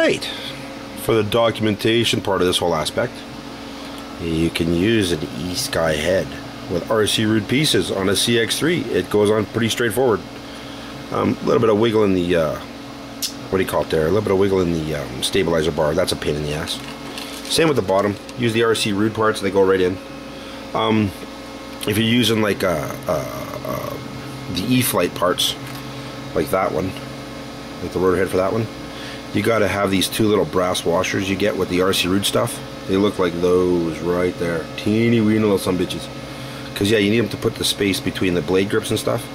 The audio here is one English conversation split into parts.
Alright, for the documentation part of this whole aspect, you can use an Esky head with RC root pieces on a CX3. It goes on pretty straightforward. A little bit of wiggle in the, what do you call it there? A little bit of wiggle in the stabilizer bar. That's a pain in the ass. Same with the bottom. Use the RC root parts, they go right in. If you're using like the Eflite parts, like that one, like the rotor head for that one, you got to have these two little brass washers you get with the RC root stuff. They look like those right there, teeny weeny little some bitches. Because yeah, you need them to put the space between the blade grips and stuff.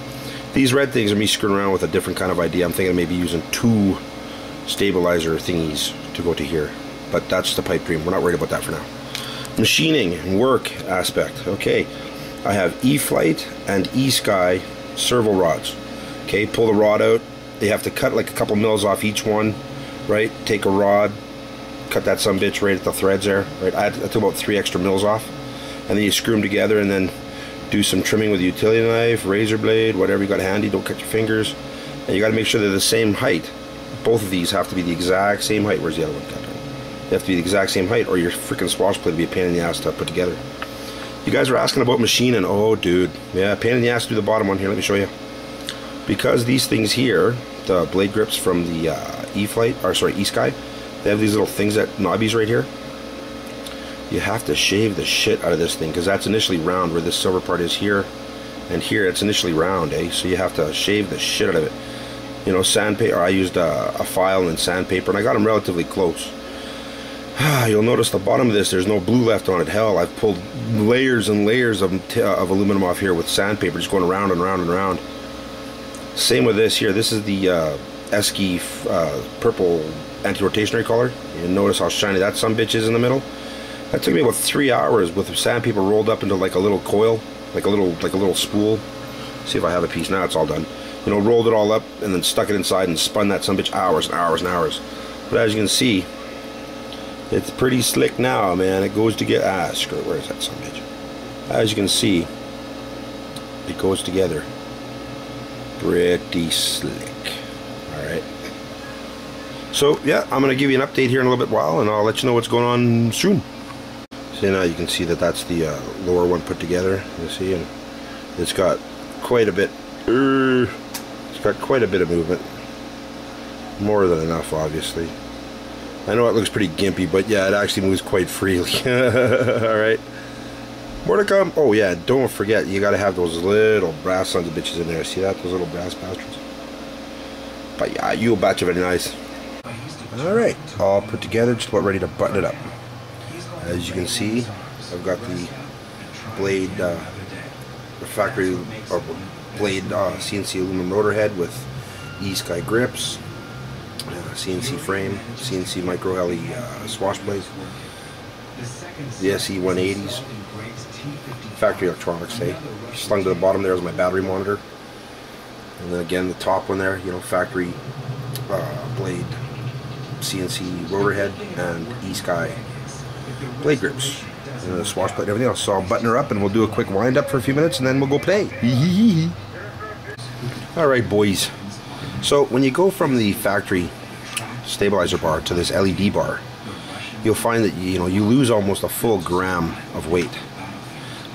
These red things are me screwing around with a different kind of idea. I'm thinking of maybe using two stabilizer thingies to go to here, but that's the pipe dream. We're not worried about that for now. Machining and work aspect. Okay, I have Eflite and Esky servo rods. Okay, pull the rod out. You have to cut like a couple mils off each one, right? Take a rod, cut that some bitch right at the threads there, right? I took about 3 extra mils off, and then you screw them together, and then do some trimming with a utility knife, razor blade, whatever you got handy. Don't cut your fingers, and you got to make sure they're the same height. Both of these have to be the exact same height. Where's the other one? They have to be the exact same height, or your freaking swash plate will be a pain in the ass to put together. You guys were asking about machining. Oh, dude, yeah, pain in the ass to do the bottom one here. Let me show you. Because these things here, the blade grips from the Eflite, or sorry, Esky, they have these little things that knobbies right here. You have to shave the shit out of this thing because that's initially round where this silver part is here, and here it's initially round, eh? So you have to shave the shit out of it. You know, sandpaper. I used a file and sandpaper, and I got them relatively close. You'll notice the bottom of this, there's no blue left on it. Hell, I've pulled layers and layers of aluminum off here with sandpaper, just going around and around and around. Same with this here. This is the Esky purple anti-rotationary collar. You notice how shiny that sumbitch is in the middle. That took me about 3 hours with sandpaper rolled up into like a little coil, like a little spool. See if I have a piece now. It's all done. You know, rolled it all up and then stuck it inside and spun that sumbitch hours and hours and hours. But as you can see, it's pretty slick now, man. It goes to get screw it. Where is that sumbitch? As you can see, it goes together pretty slick. All right. So yeah, I'm gonna give you an update here in a little bit while, and I'll let you know what's going on soon. So now you can see that that's the lower one put together. You see, and it's got quite a bit. It's got quite a bit of movement. More than enough, obviously. I know it looks pretty gimpy, but yeah, it actually moves quite freely. Alright. More to come. Oh yeah, don't forget, you gotta have those little brass sons of bitches in there. See that? Those little brass bastards. But yeah, you'll batch very nice. Alright, all put together, just about ready to button it up. As you can see, I've got the blade, the factory or blade CNC aluminum rotor head with Esky grips. CNC frame, CNC micro Heli swash blades, the SE 180s, factory electronics, hey. Slung to the bottom there is my battery monitor, and then again the top one there, you know, factory blade CNC rotor head and Esky blade grips, and the swash plate and everything else. So I'll button her up and we'll do a quick wind up for a few minutes and then we'll go play. Alright boys, so when you go from the factory stabilizer bar to this LED bar, you'll find that you lose almost a full gram of weight.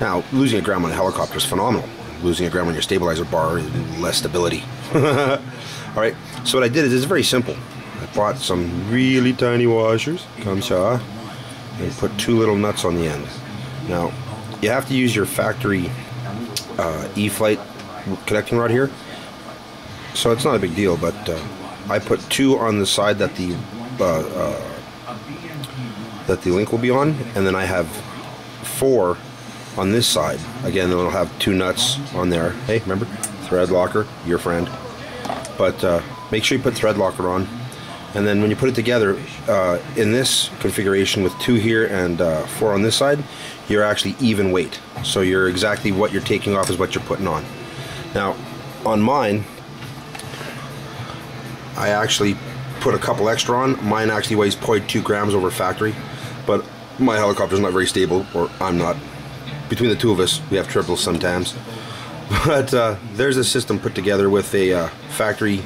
Now, losing a gram on a helicopter is phenomenal. Losing a gram on your stabilizer bar is less stability. Alright, so what I did is it's very simple. I bought some really tiny washers, comme ça, and put 2 little nuts on the end. Now, you have to use your factory Eflite connecting rod here, so it's not a big deal, but I put 2 on the side that the link will be on, and then I have 4 on this side. Again, I'll have 2 nuts on there. Hey, remember, thread locker, your friend. But make sure you put thread locker on, and then when you put it together in this configuration with 2 here and 4 on this side, you're actually even weight. So you're exactly what you're taking off is what you're putting on. Now, on mine, I actually put a couple extra on. Mine actually weighs 0.2 grams over factory, but my helicopter's not very stable, or I'm not. Between the two of us, we have triples sometimes. But there's a system put together with a factory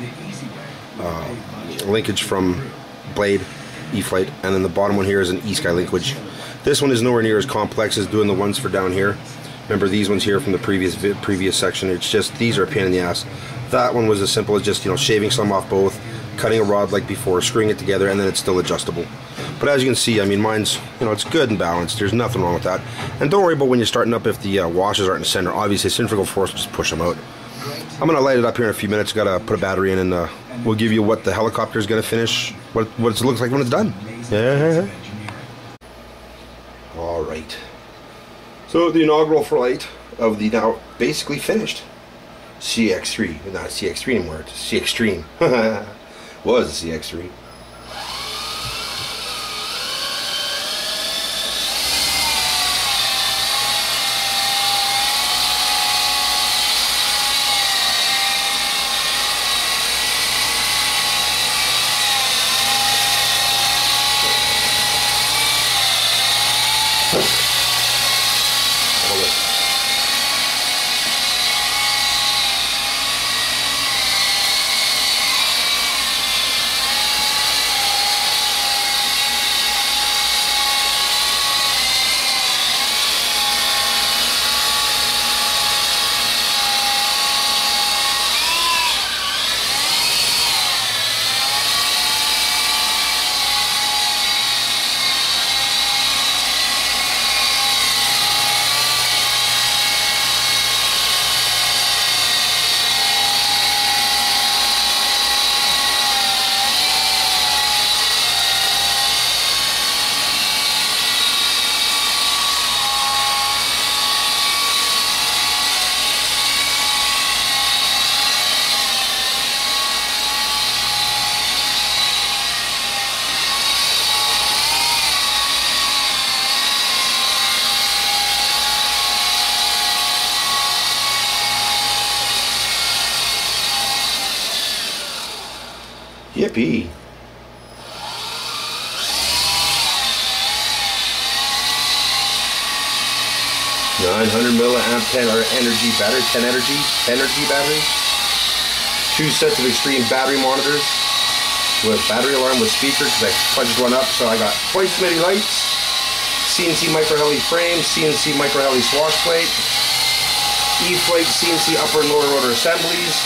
linkage from blade Eflite, and then the bottom one here is an Esky link, which this one is nowhere near as complex as doing the ones for down here. Remember these ones here from the previous section, it's just, these are a pain in the ass. That one was as simple as just, you know, shaving some off both, cutting a rod like before, screwing it together, and then it's still adjustable. But as you can see, I mean, mine's, you know, it's good and balanced. There's nothing wrong with that. And don't worry about when you're starting up if the washers aren't in the center. Obviously, centrifugal force, just push them out. I'm going to light it up here in a few minutes. Got to put a battery in, and we'll give you what the helicopter is going to finish, what it looks like when it's done. Yeah. All right. So the inaugural flight of the now basically finished CX3. Not CX3 anymore. It's CX3. Was the CX3. Yippee. 900 milliamp 10 energy battery, 10 energy battery. 2 sets of extreme battery monitors with battery alarm with speaker because I punched one up, so I got twice as many lights. CNC micro Heli frame, CNC micro Heli swash plate, Eflite CNC upper and lower rotor assemblies,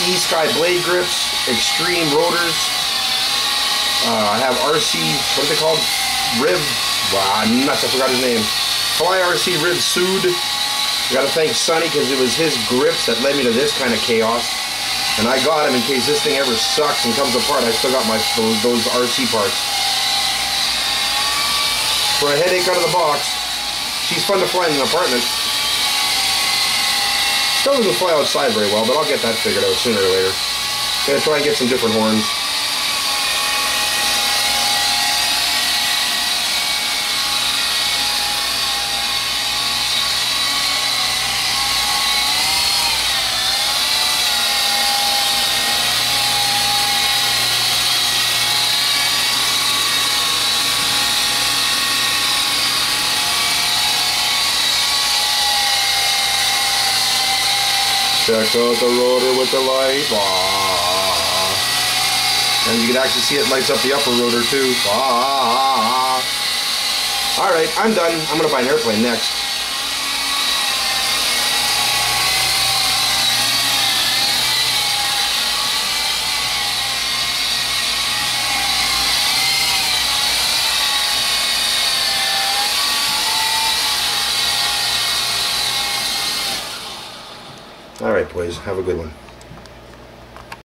Esky blade grips, extreme rotors. I have RC, what are they called? Nuts, I forgot his name. FlyRcRiveSud. I gotta thank Sonny because it was his grips that led me to this kind of chaos. And I got him in case this thing ever sucks and comes apart. I still got those RC parts. For a headache out of the box, she's fun to fly in an apartment. Still doesn't fly outside very well, but I'll get that figured out sooner or later. Gonna try and get some different horns. Check out the rotor with the light. And you can actually see it lights up the upper rotor too. Alright, I'm done. I'm going to buy an airplane next. Alright boys, have a good one.